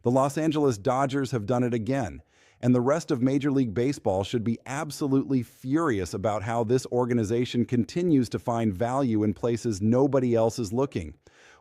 The Los Angeles Dodgers have done it again, and the rest of Major League Baseball should be absolutely furious about how this organization continues to find value in places nobody else is looking.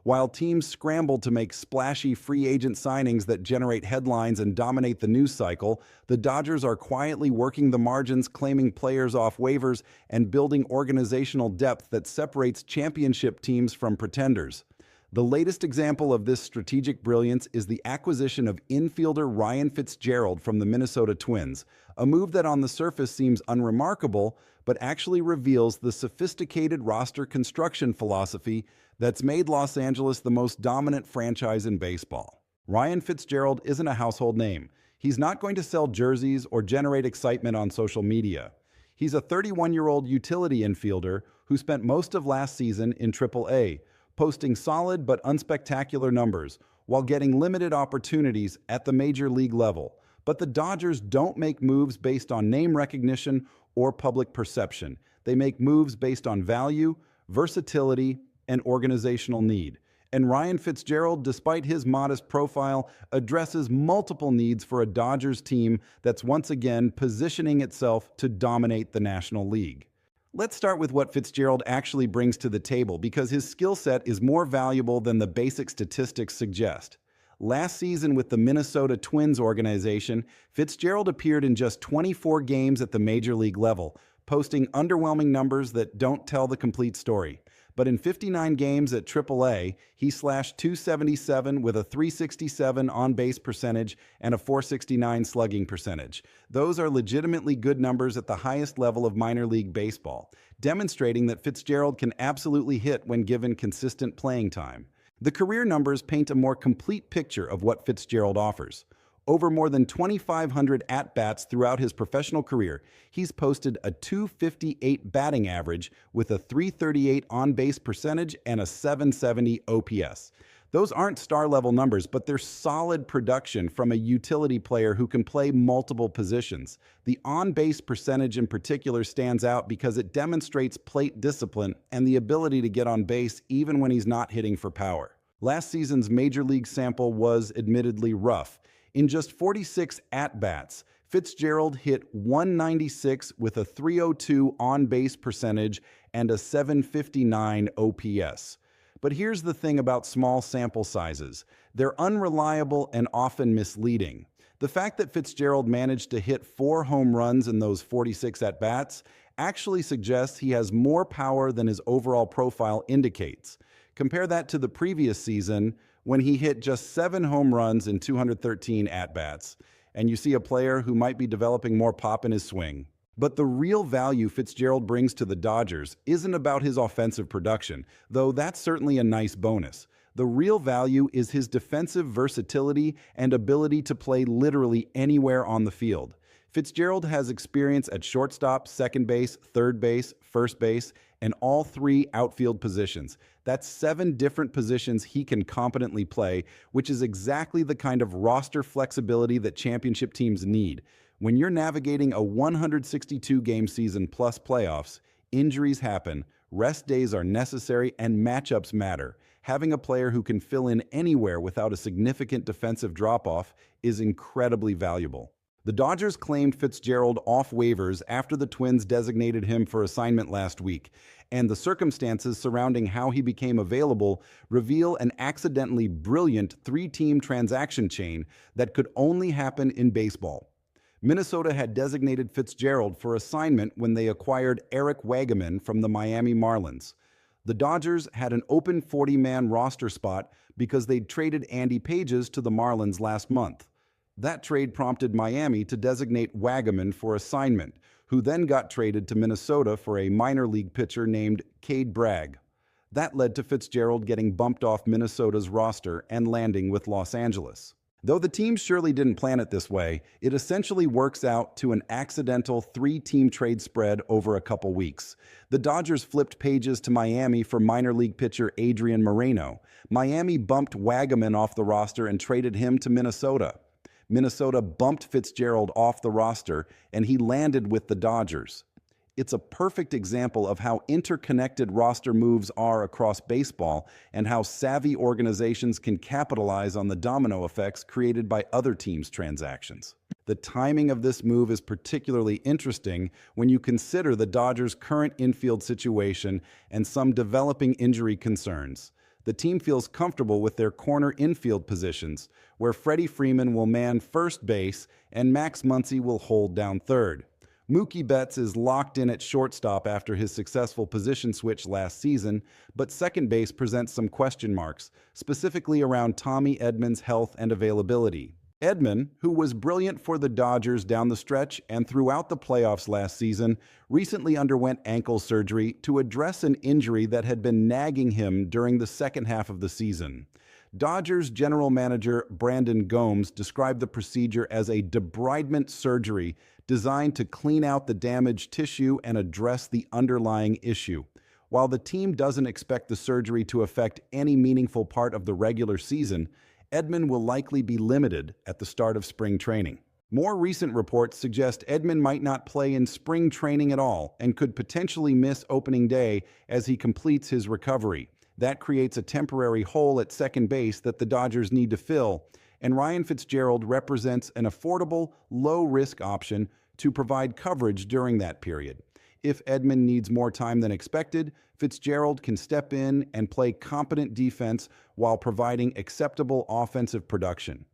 While teams scramble to make splashy free agent signings that generate headlines and dominate the news cycle, the Dodgers are quietly working the margins, claiming players off waivers, and building organizational depth that separates championship teams from pretenders. The latest example of this strategic brilliance is the acquisition of infielder Ryan Fitzgerald from the Minnesota Twins, a move that on the surface seems unremarkable, but actually reveals the sophisticated roster construction philosophy that's made Los Angeles the most dominant franchise in baseball. Ryan Fitzgerald isn't a household name. He's not going to sell jerseys or generate excitement on social media. He's a 31-year-old utility infielder who spent most of last season in Triple-A, posting solid but unspectacular numbers while getting limited opportunities at the major league level. But the Dodgers don't make moves based on name recognition or public perception. They make moves based on value, versatility, and organizational need. And Ryan Fitzgerald, despite his modest profile, addresses multiple needs for a Dodgers team that's once again positioning itself to dominate the National League. Let's start with what Fitzgerald actually brings to the table, because his skill set is more valuable than the basic statistics suggest. Last season with the Minnesota Twins organization, Fitzgerald appeared in just 24 games at the major league level, posting underwhelming numbers that don't tell the complete story. But in 59 games at Triple-A, he slashed .277 with a .367 on-base percentage and a .469 slugging percentage. Those are legitimately good numbers at the highest level of minor league baseball, demonstrating that Fitzgerald can absolutely hit when given consistent playing time. The career numbers paint a more complete picture of what Fitzgerald offers. Over more than 2,500 at-bats throughout his professional career, he's posted a .258 batting average with a .338 on-base percentage and a .770 OPS. Those aren't star-level numbers, but they're solid production from a utility player who can play multiple positions. The on-base percentage in particular stands out because it demonstrates plate discipline and the ability to get on base even when he's not hitting for power. Last season's major league sample was admittedly rough. In just 46 at-bats, Fitzgerald hit .196 with a .302 on-base percentage and a .759 OPS. But here's the thing about small sample sizes. They're unreliable and often misleading. The fact that Fitzgerald managed to hit 4 home runs in those 46 at-bats actually suggests he has more power than his overall profile indicates. Compare that to the previous season, when he hit just 7 home runs in 213 at-bats, and you see a player who might be developing more pop in his swing. But the real value Fitzgerald brings to the Dodgers isn't about his offensive production, though that's certainly a nice bonus. The real value is his defensive versatility and ability to play literally anywhere on the field. Fitzgerald has experience at shortstop, second base, third base, first base, and all 3 outfield positions. That's 7 different positions he can competently play, which is exactly the kind of roster flexibility that championship teams need. When you're navigating a 162-game season plus playoffs, injuries happen, rest days are necessary, and matchups matter. Having a player who can fill in anywhere without a significant defensive drop-off is incredibly valuable. The Dodgers claimed Fitzgerald off waivers after the Twins designated him for assignment last week, and the circumstances surrounding how he became available reveal an accidentally brilliant 3-team transaction chain that could only happen in baseball. Minnesota had designated Fitzgerald for assignment when they acquired Eric Waggaman from the Miami Marlins. The Dodgers had an open 40-man roster spot because they'd traded Andy Pages to the Marlins last month. That trade prompted Miami to designate Waggaman for assignment, who then got traded to Minnesota for a minor league pitcher named Cade Bragg. That led to Fitzgerald getting bumped off Minnesota's roster and landing with Los Angeles. Though the team surely didn't plan it this way, it essentially works out to an accidental 3-team trade spread over a couple weeks. The Dodgers flipped Pages to Miami for minor league pitcher Adrian Moreno. Miami bumped Waggaman off the roster and traded him to Minnesota. Minnesota bumped Fitzgerald off the roster, and he landed with the Dodgers. It's a perfect example of how interconnected roster moves are across baseball and how savvy organizations can capitalize on the domino effects created by other teams' transactions. The timing of this move is particularly interesting when you consider the Dodgers' current infield situation and some developing injury concerns. The team feels comfortable with their corner infield positions, where Freddie Freeman will man first base and Max Muncy will hold down third. Mookie Betts is locked in at shortstop after his successful position switch last season, but second base presents some question marks, specifically around Tommy Edman's health and availability. Edman, who was brilliant for the Dodgers down the stretch and throughout the playoffs last season, recently underwent ankle surgery to address an injury that had been nagging him during the second half of the season. Dodgers general manager Brandon Gomes described the procedure as a debridement surgery designed to clean out the damaged tissue and address the underlying issue. While the team doesn't expect the surgery to affect any meaningful part of the regular season, Edman will likely be limited at the start of spring training. More recent reports suggest Edman might not play in spring training at all and could potentially miss opening day as he completes his recovery. That creates a temporary hole at second base that the Dodgers need to fill, and Ryan Fitzgerald represents an affordable, low-risk option to provide coverage during that period. If Edman needs more time than expected, Fitzgerald can step in and play competent defense while providing acceptable offensive production.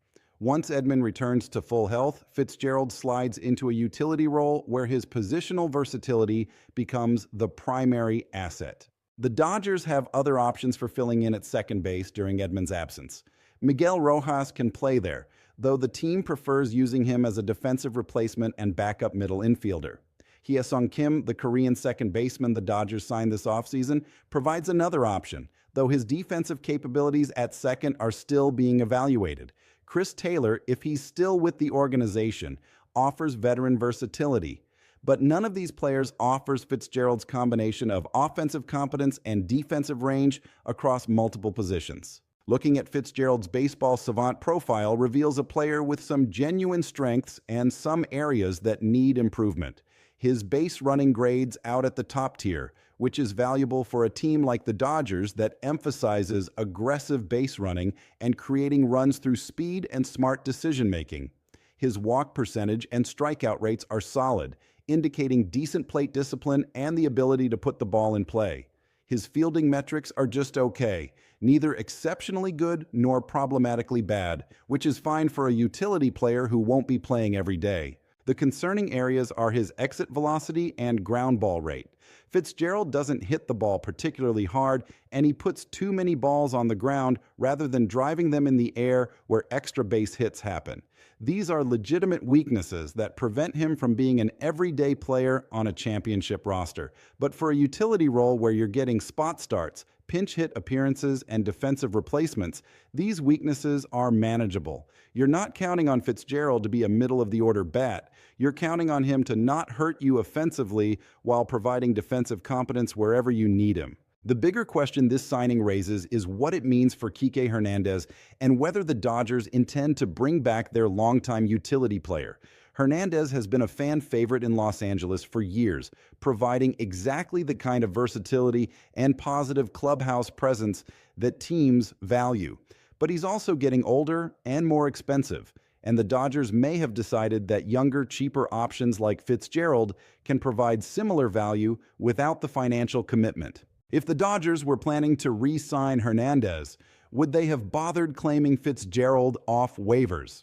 Once Edman returns to full health, Fitzgerald slides into a utility role where his positional versatility becomes the primary asset. The Dodgers have other options for filling in at second base during Edman's absence. Miguel Rojas can play there, though the team prefers using him as a defensive replacement and backup middle infielder. Hye-Sung Kim, the Korean second baseman the Dodgers signed this offseason, provides another option, though his defensive capabilities at second are still being evaluated. Chris Taylor, if he's still with the organization, offers veteran versatility. But none of these players offers Fitzgerald's combination of offensive competence and defensive range across multiple positions. Looking at Fitzgerald's baseball savant profile reveals a player with some genuine strengths and some areas that need improvement. His base running grades out at the top tier, which is valuable for a team like the Dodgers that emphasizes aggressive base running and creating runs through speed and smart decision-making. His walk percentage and strikeout rates are solid, indicating decent plate discipline and the ability to put the ball in play. His fielding metrics are just okay, neither exceptionally good nor problematically bad, which is fine for a utility player who won't be playing every day. The concerning areas are his exit velocity and ground ball rate. Fitzgerald doesn't hit the ball particularly hard, and he puts too many balls on the ground rather than driving them in the air where extra base hits happen. These are legitimate weaknesses that prevent him from being an everyday player on a championship roster. But for a utility role where you're getting spot starts, pinch hit appearances, and defensive replacements, these weaknesses are manageable. You're not counting on Fitzgerald to be a middle-of-the-order bat. You're counting on him to not hurt you offensively while providing defensive competence wherever you need him. The bigger question this signing raises is what it means for Kike Hernandez and whether the Dodgers intend to bring back their longtime utility player. Hernandez has been a fan favorite in Los Angeles for years, providing exactly the kind of versatility and positive clubhouse presence that teams value. But he's also getting older and more expensive, and the Dodgers may have decided that younger, cheaper options like Fitzgerald can provide similar value without the financial commitment. If the Dodgers were planning to re-sign Hernandez, would they have bothered claiming Fitzgerald off waivers?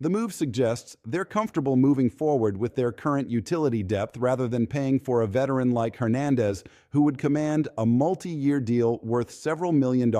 The move suggests they're comfortable moving forward with their current utility depth rather than paying for a veteran like Hernandez who would command a multi-year deal worth several $million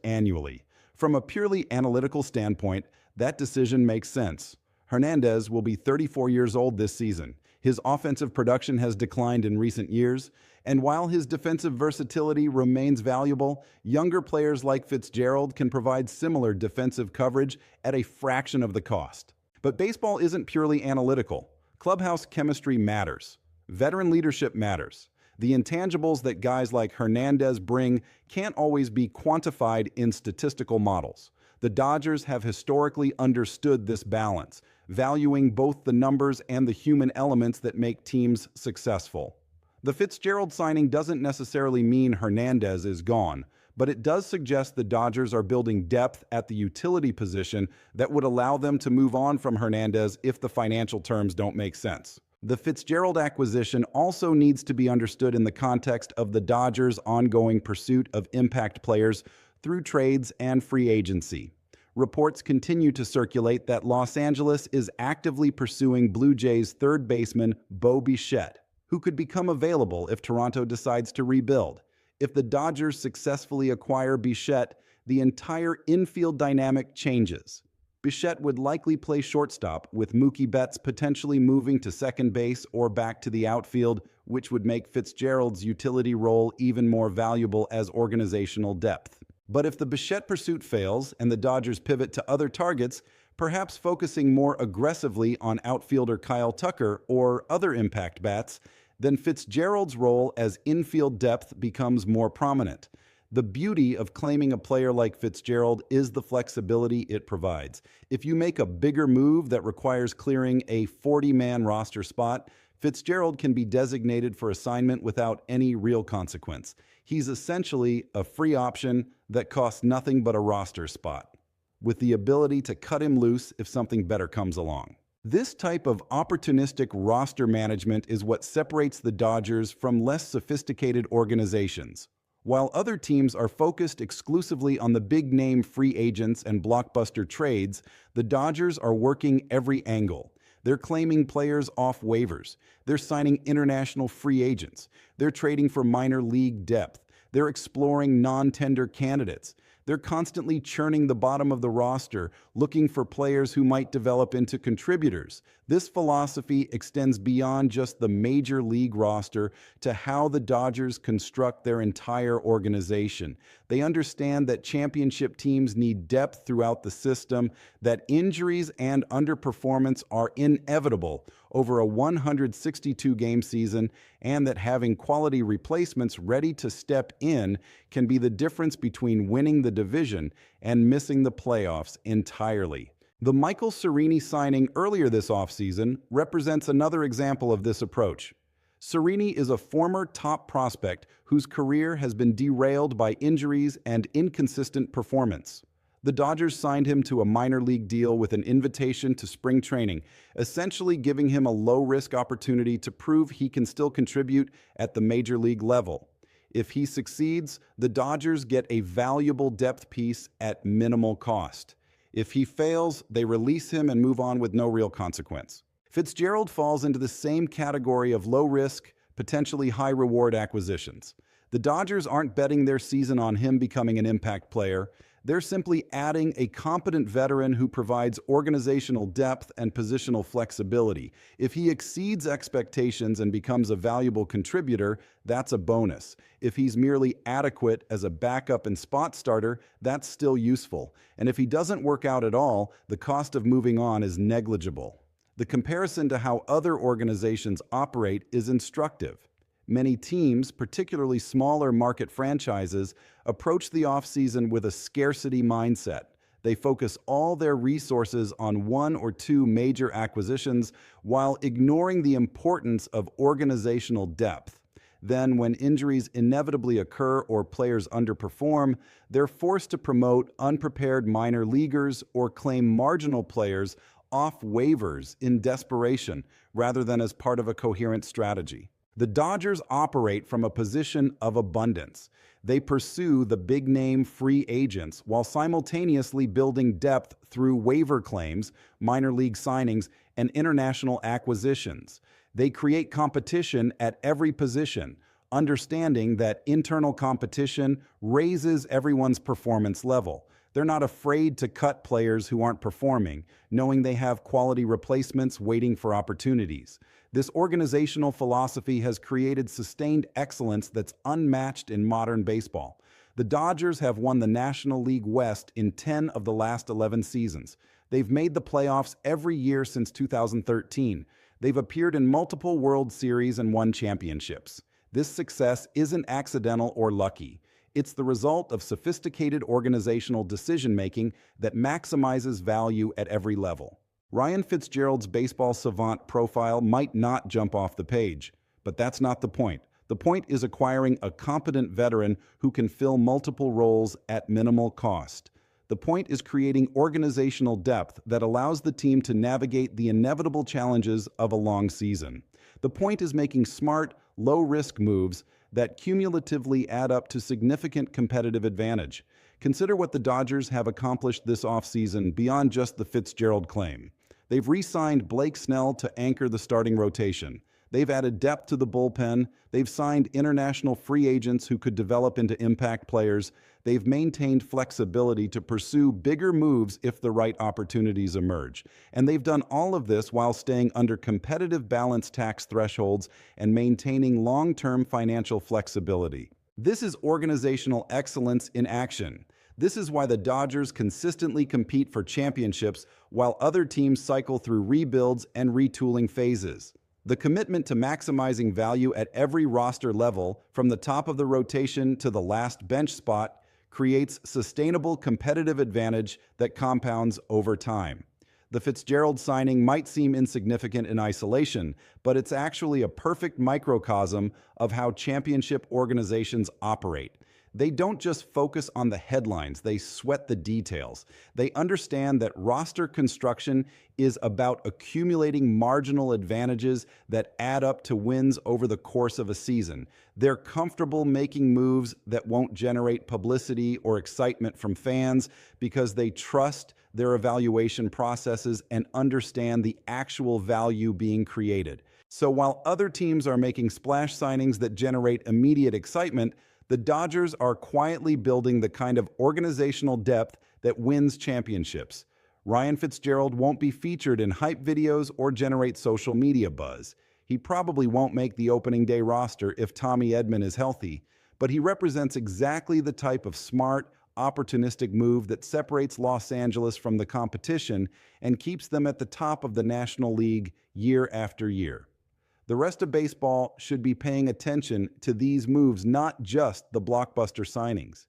annually. From a purely analytical standpoint, that decision makes sense. Hernandez will be 34 years old this season. His offensive production has declined in recent years, and while his defensive versatility remains valuable, younger players like Fitzgerald can provide similar defensive coverage at a fraction of the cost. But baseball isn't purely analytical. Clubhouse chemistry matters. Veteran leadership matters. The intangibles that guys like Hernandez bring can't always be quantified in statistical models. The Dodgers have historically understood this balance, valuing both the numbers and the human elements that make teams successful. The Fitzgerald signing doesn't necessarily mean Hernandez is gone, but it does suggest the Dodgers are building depth at the utility position that would allow them to move on from Hernandez if the financial terms don't make sense. The Fitzgerald acquisition also needs to be understood in the context of the Dodgers' ongoing pursuit of impact players through trades and free agency. Reports continue to circulate that Los Angeles is actively pursuing Blue Jays third baseman Bo Bichette, who could become available if Toronto decides to rebuild. If the Dodgers successfully acquire Bichette, the entire infield dynamic changes. Bichette would likely play shortstop, with Mookie Betts potentially moving to second base or back to the outfield, which would make Fitzgerald's utility role even more valuable as organizational depth. But if the Bichette pursuit fails and the Dodgers pivot to other targets, perhaps focusing more aggressively on outfielder Kyle Tucker or other impact bats, then Fitzgerald's role as infield depth becomes more prominent. The beauty of claiming a player like Fitzgerald is the flexibility it provides. If you make a bigger move that requires clearing a 40-man roster spot, Fitzgerald can be designated for assignment without any real consequence. He's essentially a free option that costs nothing but a roster spot, with the ability to cut him loose if something better comes along. This type of opportunistic roster management is what separates the Dodgers from less sophisticated organizations. While other teams are focused exclusively on the big-name free agents and blockbuster trades, the Dodgers are working every angle. They're claiming players off waivers. They're signing international free agents. They're trading for minor league depth. They're exploring non-tender candidates. They're constantly churning the bottom of the roster, looking for players who might develop into contributors. This philosophy extends beyond just the major league roster to how the Dodgers construct their entire organization. They understand that championship teams need depth throughout the system, that injuries and underperformance are inevitable over a 162-game season, and that having quality replacements ready to step in can be the difference between winning the division and missing the playoffs entirely. The Michael Cerrini signing earlier this offseason represents another example of this approach. Cerrini is a former top prospect whose career has been derailed by injuries and inconsistent performance. The Dodgers signed him to a minor league deal with an invitation to spring training, essentially giving him a low-risk opportunity to prove he can still contribute at the major league level. If he succeeds, the Dodgers get a valuable depth piece at minimal cost. If he fails, they release him and move on with no real consequence. Fitzgerald falls into the same category of low-risk, potentially high-reward acquisitions. The Dodgers aren't betting their season on him becoming an impact player. They're simply adding a competent veteran who provides organizational depth and positional flexibility. If he exceeds expectations and becomes a valuable contributor, that's a bonus. If he's merely adequate as a backup and spot starter, that's still useful. And if he doesn't work out at all, the cost of moving on is negligible. The comparison to how other organizations operate is instructive. Many teams, particularly smaller market franchises, approach the offseason with a scarcity mindset. They focus all their resources on one or two major acquisitions while ignoring the importance of organizational depth. Then, when injuries inevitably occur or players underperform, they're forced to promote unprepared minor leaguers or claim marginal players off waivers in desperation rather than as part of a coherent strategy. The Dodgers operate from a position of abundance. They pursue the big-name free agents while simultaneously building depth through waiver claims, minor league signings, and international acquisitions. They create competition at every position, understanding that internal competition raises everyone's performance level. They're not afraid to cut players who aren't performing, knowing they have quality replacements waiting for opportunities. This organizational philosophy has created sustained excellence that's unmatched in modern baseball. The Dodgers have won the National League West in 10 of the last 11 seasons. They've made the playoffs every year since 2013. They've appeared in multiple World Series and won championships. This success isn't accidental or lucky. It's the result of sophisticated organizational decision-making that maximizes value at every level. Ryan Fitzgerald's baseball savant profile might not jump off the page, but that's not the point. The point is acquiring a competent veteran who can fill multiple roles at minimal cost. The point is creating organizational depth that allows the team to navigate the inevitable challenges of a long season. The point is making smart, low-risk moves that cumulatively add up to significant competitive advantage. Consider what the Dodgers have accomplished this offseason beyond just the Fitzgerald claim. They've re-signed Blake Snell to anchor the starting rotation. They've added depth to the bullpen. They've signed international free agents who could develop into impact players. They've maintained flexibility to pursue bigger moves if the right opportunities emerge. And they've done all of this while staying under competitive balance tax thresholds and maintaining long-term financial flexibility. This is organizational excellence in action. This is why the Dodgers consistently compete for championships while other teams cycle through rebuilds and retooling phases. The commitment to maximizing value at every roster level, from the top of the rotation to the last bench spot, creates sustainable competitive advantage that compounds over time. The Fitzgerald signing might seem insignificant in isolation, but it's actually a perfect microcosm of how championship organizations operate. They don't just focus on the headlines, they sweat the details. They understand that roster construction is about accumulating marginal advantages that add up to wins over the course of a season. They're comfortable making moves that won't generate publicity or excitement from fans because they trust their evaluation processes and understand the actual value being created. So while other teams are making splash signings that generate immediate excitement, the Dodgers are quietly building the kind of organizational depth that wins championships. Ryan Fitzgerald won't be featured in hype videos or generate social media buzz. He probably won't make the opening day roster if Tommy Edman is healthy, but he represents exactly the type of smart, opportunistic move that separates Los Angeles from the competition and keeps them at the top of the National League year after year. The rest of baseball should be paying attention to these moves, not just the blockbuster signings.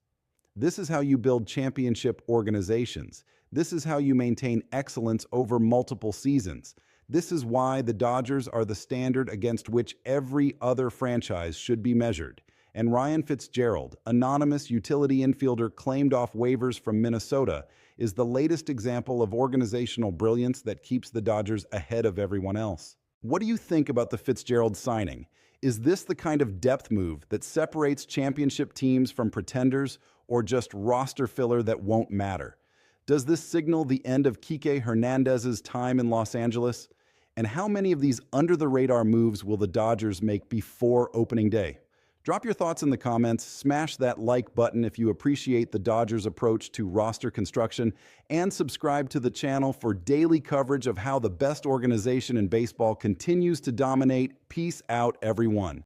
This is how you build championship organizations. This is how you maintain excellence over multiple seasons. This is why the Dodgers are the standard against which every other franchise should be measured. And Ryan Fitzgerald, anonymous utility infielder claimed off waivers from Minnesota, is the latest example of organizational brilliance that keeps the Dodgers ahead of everyone else. What do you think about the Fitzgerald signing? Is this the kind of depth move that separates championship teams from pretenders, or just roster filler that won't matter? Does this signal the end of Kike Hernandez's time in Los Angeles? And how many of these under-the-radar moves will the Dodgers make before opening day? Drop your thoughts in the comments, smash that like button if you appreciate the Dodgers' approach to roster construction, and subscribe to the channel for daily coverage of how the best organization in baseball continues to dominate. Peace out, everyone.